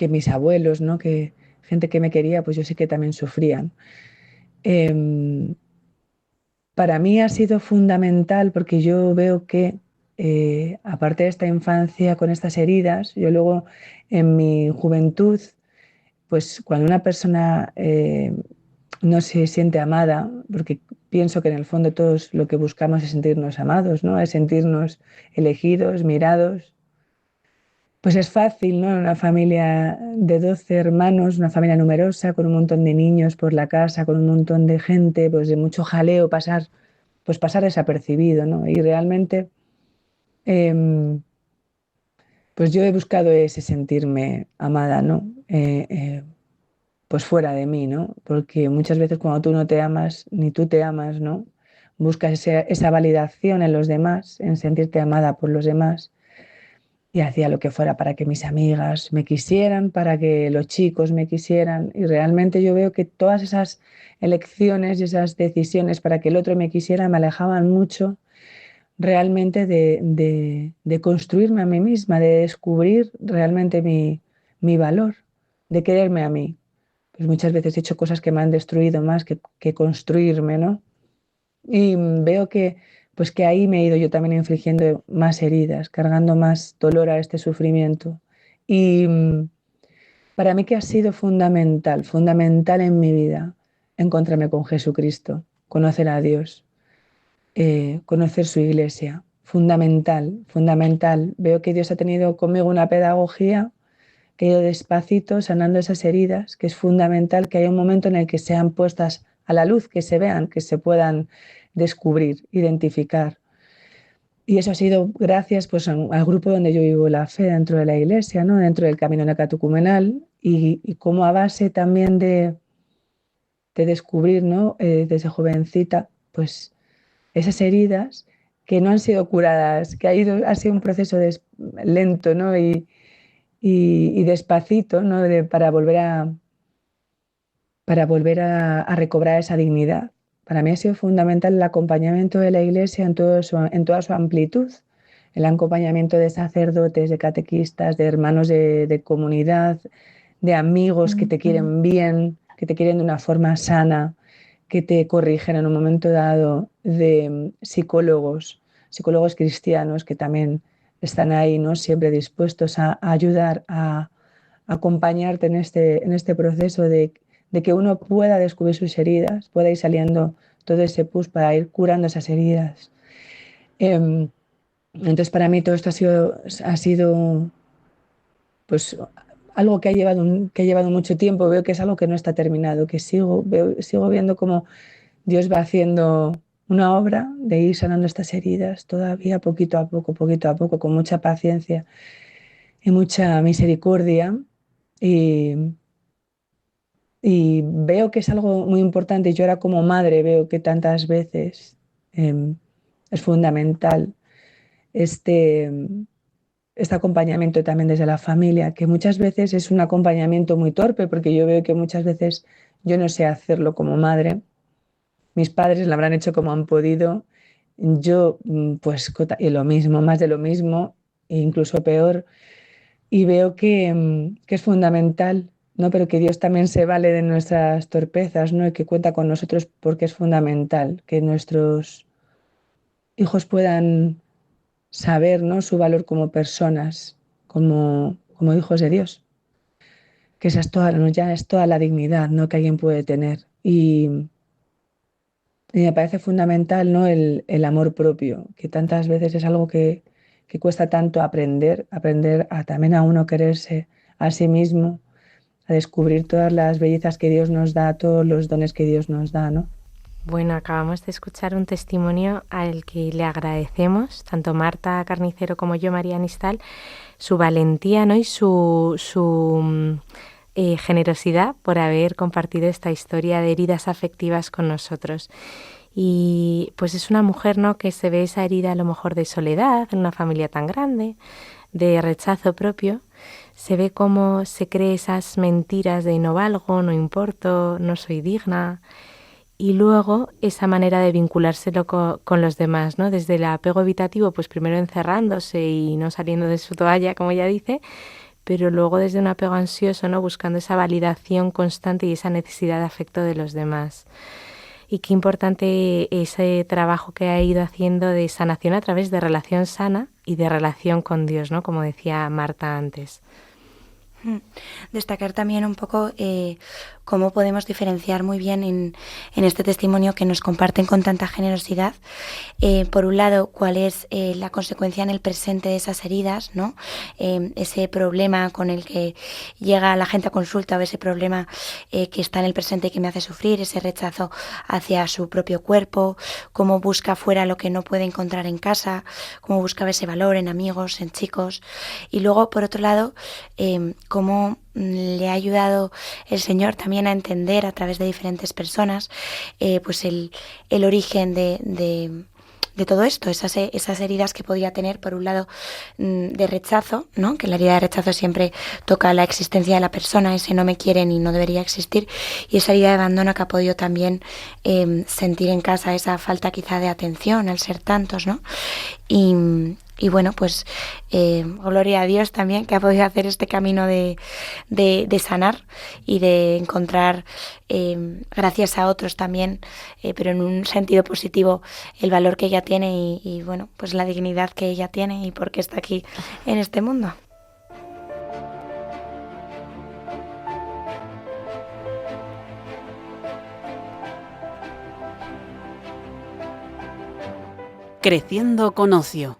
mis abuelos, ¿no?, que gente que me quería, pues yo sí que también sufrían. Para mí ha sido fundamental porque yo veo que, aparte de esta infancia con estas heridas, yo luego en mi juventud, pues cuando una persona no se siente amada, porque pienso que en el fondo todos lo que buscamos es sentirnos amados, ¿no?, es sentirnos elegidos, mirados. pues es fácil, ¿no? Una familia de 12 hermanos, una familia numerosa, con un montón de niños por la casa, con un montón de gente, pues de mucho jaleo, pasar desapercibido, ¿no? Y realmente, em, pues yo he buscado ese sentirme amada, ¿no? Pues fuera de mí, ¿no? Porque muchas veces cuando tú no te amas, ni tú te amas, ¿no? Buscas esa validación en los demás, en sentirte amada por los demás. Y hacía lo que fuera para que mis amigas me quisieran, para que los chicos me quisieran. Y realmente yo veo que todas esas elecciones y esas decisiones para que el otro me quisiera me alejaban mucho realmente de construirme a mí misma, de descubrir realmente mi valor, de quererme a mí. Pues muchas veces he hecho cosas que me han destruido más que construirme, ¿no? Y veo pues que ahí me he ido yo también infligiendo más heridas, cargando más dolor a este sufrimiento. Y para mí que ha sido fundamental, fundamental en mi vida, encontrarme con Jesucristo, conocer a Dios, conocer su iglesia. Fundamental, fundamental. Veo que Dios ha tenido conmigo una pedagogía que he ido despacito sanando esas heridas, que es fundamental que haya un momento en el que sean puestas a la luz, que se vean, que se puedan descubrir, identificar. Y eso ha sido gracias pues, al grupo donde yo vivo la fe, dentro de la iglesia, ¿no? Dentro del camino neocatecumenal, y como a base también de descubrir, ¿no? Desde jovencita, pues esas heridas que no han sido curadas, que ha sido un proceso lento, ¿no? Y despacito, ¿no? Para volver a recobrar esa dignidad. Para mí ha sido fundamental el acompañamiento de la Iglesia en toda su amplitud, el acompañamiento de sacerdotes, de catequistas, de hermanos de comunidad, de amigos que te quieren bien, que te quieren de una forma sana, que te corrigen en un momento dado, de psicólogos cristianos que también están ahí, ¿no? Siempre dispuestos a ayudar, a acompañarte en este proceso de que uno pueda descubrir sus heridas, pueda ir saliendo todo ese pus para ir curando esas heridas. Entonces, para mí todo esto ha sido pues, algo que ha llevado mucho tiempo. Veo que es algo que no está terminado, que sigo viendo cómo Dios va haciendo una obra de ir sanando estas heridas todavía poquito a poco, con mucha paciencia y mucha misericordia. Y veo que es algo muy importante. Yo ahora como madre veo que tantas veces es fundamental este, este acompañamiento también desde la familia, que muchas veces es un acompañamiento muy torpe, porque yo veo que muchas veces yo no sé hacerlo como madre. Mis padres lo habrán hecho como han podido. Yo, pues, y lo mismo, más de lo mismo, e incluso peor. Y veo que es fundamental, ¿no? Pero que Dios también se vale de nuestras torpezas, ¿no? Y que cuenta con nosotros porque es fundamental que nuestros hijos puedan saber, ¿no? Su valor como personas, como hijos de Dios. Que esa es toda, ¿no? Ya es toda la dignidad, ¿no? Que alguien puede tener. Y me parece fundamental, ¿no? El amor propio, que tantas veces es algo que cuesta tanto aprender también a uno quererse a sí mismo, a descubrir todas las bellezas que Dios nos da, todos los dones que Dios nos da, ¿no? Bueno, acabamos de escuchar un testimonio al que le agradecemos, tanto Marta Carnicero como yo, María Nistal, su valentía, ¿no? Y su generosidad por haber compartido esta historia de heridas afectivas con nosotros. Y pues es una mujer, ¿no?, que se ve esa herida a lo mejor de soledad en una familia tan grande, de rechazo propio. Se ve cómo se cree esas mentiras de no valgo, no importo, no soy digna. Y luego esa manera de vinculárselo con los demás, ¿no? Desde el apego evitativo, pues primero encerrándose y no saliendo de su toalla, como ella dice, pero luego desde un apego ansioso, ¿no? Buscando esa validación constante y esa necesidad de afecto de los demás. Y qué importante ese trabajo que ha ido haciendo de sanación a través de relación sana y de relación con Dios, ¿no? Como decía Marta antes. Destacar también un poco cómo podemos diferenciar muy bien en este testimonio que nos comparten con tanta generosidad, por un lado, cuál es la consecuencia en el presente de esas heridas, ¿no? Ese problema con el que llega la gente a consulta, o ese problema que está en el presente y que me hace sufrir, ese rechazo hacia su propio cuerpo, cómo busca fuera lo que no puede encontrar en casa, cómo busca ese valor en amigos, en chicos. Y luego, por otro lado, cómo le ha ayudado el Señor también a entender a través de diferentes personas pues el origen de todo esto, esas heridas que podía tener, por un lado, de rechazo, ¿no? Que la herida de rechazo siempre toca la existencia de la persona, ese no me quieren y no debería existir, y esa herida de abandono que ha podido también sentir en casa, esa falta quizá de atención al ser tantos, ¿no? Y bueno, pues gloria a Dios también que ha podido hacer este camino de sanar y de encontrar, gracias a otros también, pero en un sentido positivo, el valor que ella tiene y bueno, pues la dignidad que ella tiene y por qué está aquí en este mundo. Creciendo con ocio.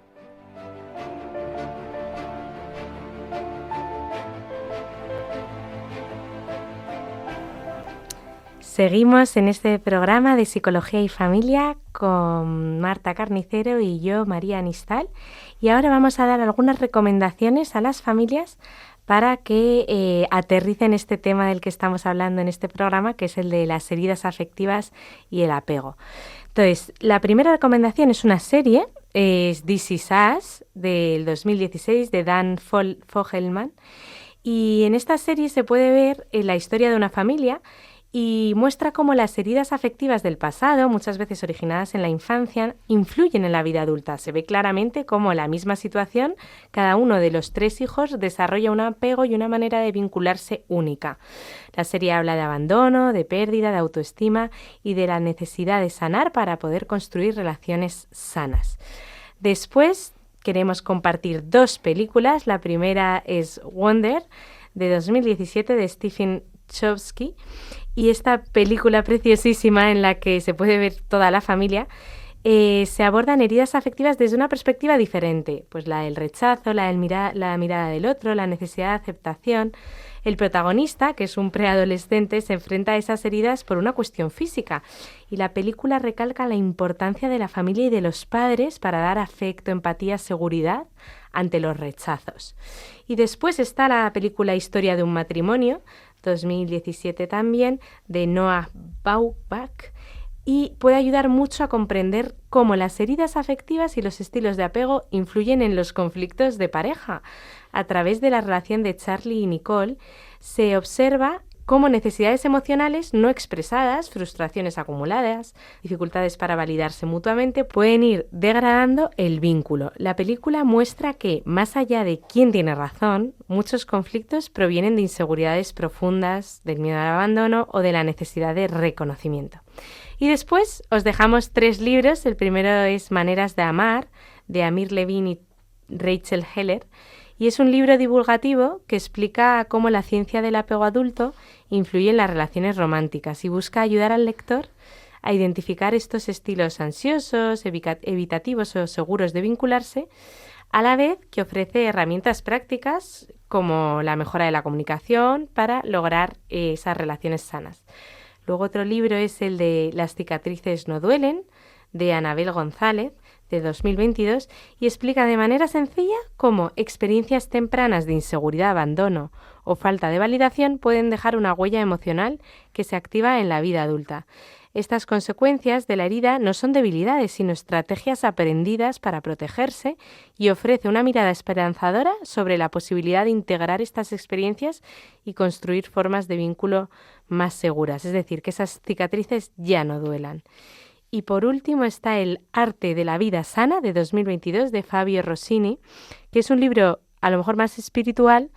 Seguimos en este programa de Psicología y Familia con Marta Carnicero y yo, María Nistal, y ahora vamos a dar algunas recomendaciones a las familias para que aterricen este tema del que estamos hablando en este programa, que es el de las heridas afectivas y el apego. Entonces, la primera recomendación es una serie, es This Is Us, del 2016, de Dan Fogelman, y en esta serie se puede ver la historia de una familia y muestra cómo las heridas afectivas del pasado, muchas veces originadas en la infancia, influyen en la vida adulta. Se ve claramente cómo en la misma situación cada uno de los 3 hijos desarrolla un apego y una manera de vincularse única. La serie habla de abandono, de pérdida, de autoestima y de la necesidad de sanar para poder construir relaciones sanas. Después queremos compartir 2 películas. La primera es Wonder, de 2017, de Stephen Chbosky. Y esta película preciosísima en la que se puede ver toda la familia, se abordan heridas afectivas desde una perspectiva diferente, pues la del rechazo, la mirada del otro, la necesidad de aceptación. El protagonista, que es un preadolescente, se enfrenta a esas heridas por una cuestión física y la película recalca la importancia de la familia y de los padres para dar afecto, empatía, seguridad ante los rechazos. Y después está la película Historia de un matrimonio, 2017 también, de Noah Baumbach, y puede ayudar mucho a comprender cómo las heridas afectivas y los estilos de apego influyen en los conflictos de pareja. A través de la relación de Charlie y Nicole se observa cómo necesidades emocionales no expresadas, frustraciones acumuladas, dificultades para validarse mutuamente, pueden ir degradando el vínculo. La película muestra que, más allá de quién tiene razón, muchos conflictos provienen de inseguridades profundas, del miedo al abandono o de la necesidad de reconocimiento. Y después os dejamos 3 libros. El primero es Maneras de amar, de Amir Levin y Rachel Heller, y es un libro divulgativo que explica cómo la ciencia del apego adulto influye en las relaciones románticas y busca ayudar al lector a identificar estos estilos ansiosos, evitativos o seguros de vincularse, a la vez que ofrece herramientas prácticas como la mejora de la comunicación para lograr esas relaciones sanas. Luego otro libro es el de Las cicatrices no duelen, de Anabel González, de 2022, y explica de manera sencilla cómo experiencias tempranas de inseguridad, abandono o falta de validación pueden dejar una huella emocional que se activa en la vida adulta. Estas consecuencias de la herida no son debilidades, sino estrategias aprendidas para protegerse, y ofrece una mirada esperanzadora sobre la posibilidad de integrar estas experiencias y construir formas de vínculo más seguras, es decir, que esas cicatrices ya no duelan. Y por último está El arte de la vida sana, de 2022, de Fabio Rossini, que es un libro a lo mejor más espiritual,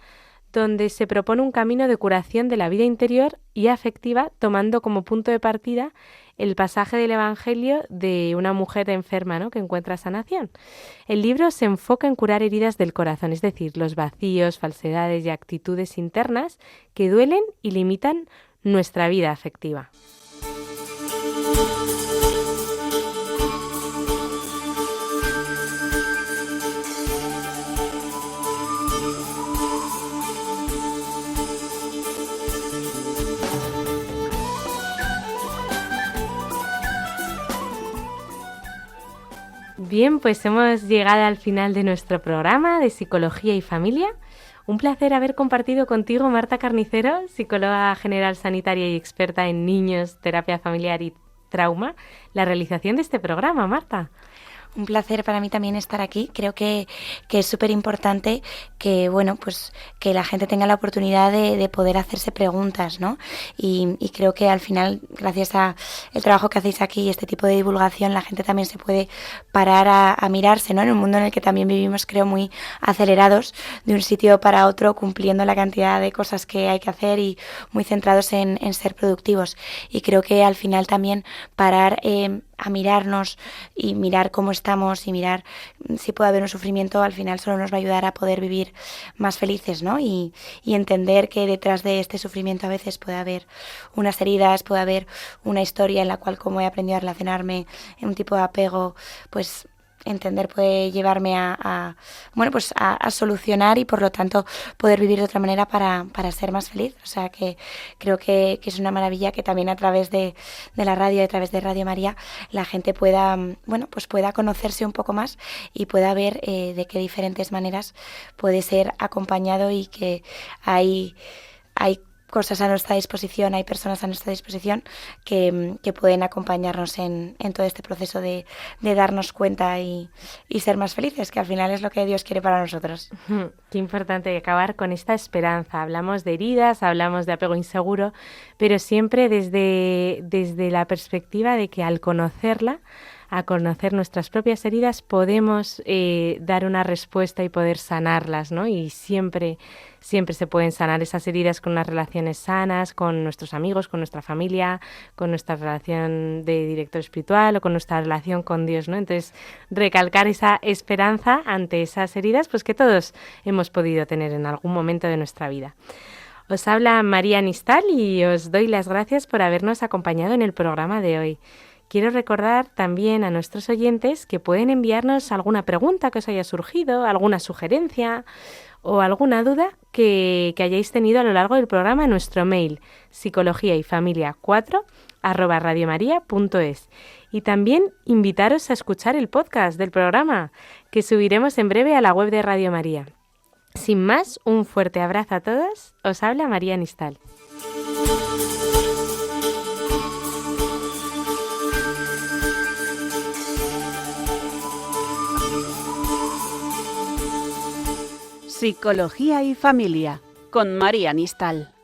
donde se propone un camino de curación de la vida interior y afectiva, tomando como punto de partida el pasaje del Evangelio de una mujer enferma, ¿no?, que encuentra sanación. El libro se enfoca en curar heridas del corazón, es decir, los vacíos, falsedades y actitudes internas que duelen y limitan nuestra vida afectiva. Bien, pues hemos llegado al final de nuestro programa de Psicología y Familia. Un placer haber compartido contigo, Marta Carnicero, psicóloga general sanitaria y experta en niños, terapia familiar y trauma, la realización de este programa, Marta. Un placer para mí también estar aquí. Creo que es súper importante que, bueno, pues que la gente tenga la oportunidad de poder hacerse preguntas, ¿no? Y creo que al final, gracias a el trabajo que hacéis aquí y este tipo de divulgación, la gente también se puede parar a mirarse, ¿no? En un mundo en el que también vivimos, creo, muy acelerados de un sitio para otro, cumpliendo la cantidad de cosas que hay que hacer y muy centrados en ser productivos. Y creo que al final también parar a mirarnos y mirar cómo estamos y mirar si puede haber un sufrimiento, al final solo nos va a ayudar a poder vivir más felices, ¿no? Y entender que detrás de este sufrimiento a veces puede haber unas heridas, puede haber una historia en la cual, como he aprendido a relacionarme, en un tipo de apego, pues entender puede llevarme a solucionar y por lo tanto poder vivir de otra manera para ser más feliz. O sea que creo que es una maravilla que también a través de la radio, a través de Radio María, la gente pueda, pueda conocerse un poco más y pueda ver de qué diferentes maneras puede ser acompañado y que hay cosas a nuestra disposición, hay personas a nuestra disposición que pueden acompañarnos en todo este proceso de darnos cuenta y ser más felices, que al final es lo que Dios quiere para nosotros. Qué importante acabar con esta esperanza. Hablamos de heridas, hablamos de apego inseguro, pero siempre desde la perspectiva de que al conocerla, a conocer nuestras propias heridas, podemos dar una respuesta y poder sanarlas, ¿no? Y siempre se pueden sanar esas heridas con unas relaciones sanas, con nuestros amigos, con nuestra familia, con nuestra relación de director espiritual o con nuestra relación con Dios, ¿no? Entonces, recalcar esa esperanza ante esas heridas, pues que todos hemos podido tener en algún momento de nuestra vida. Os habla María Nistal y os doy las gracias por habernos acompañado en el programa de hoy. Quiero recordar también a nuestros oyentes que pueden enviarnos alguna pregunta que os haya surgido, alguna sugerencia o alguna duda que hayáis tenido a lo largo del programa en nuestro mail psicologiayfamilia4@radiomaria.es. Y también invitaros a escuchar el podcast del programa que subiremos en breve a la web de Radio María. Sin más, un fuerte abrazo a todos. Os habla María Nistal. Psicología y Familia, con María Nistal.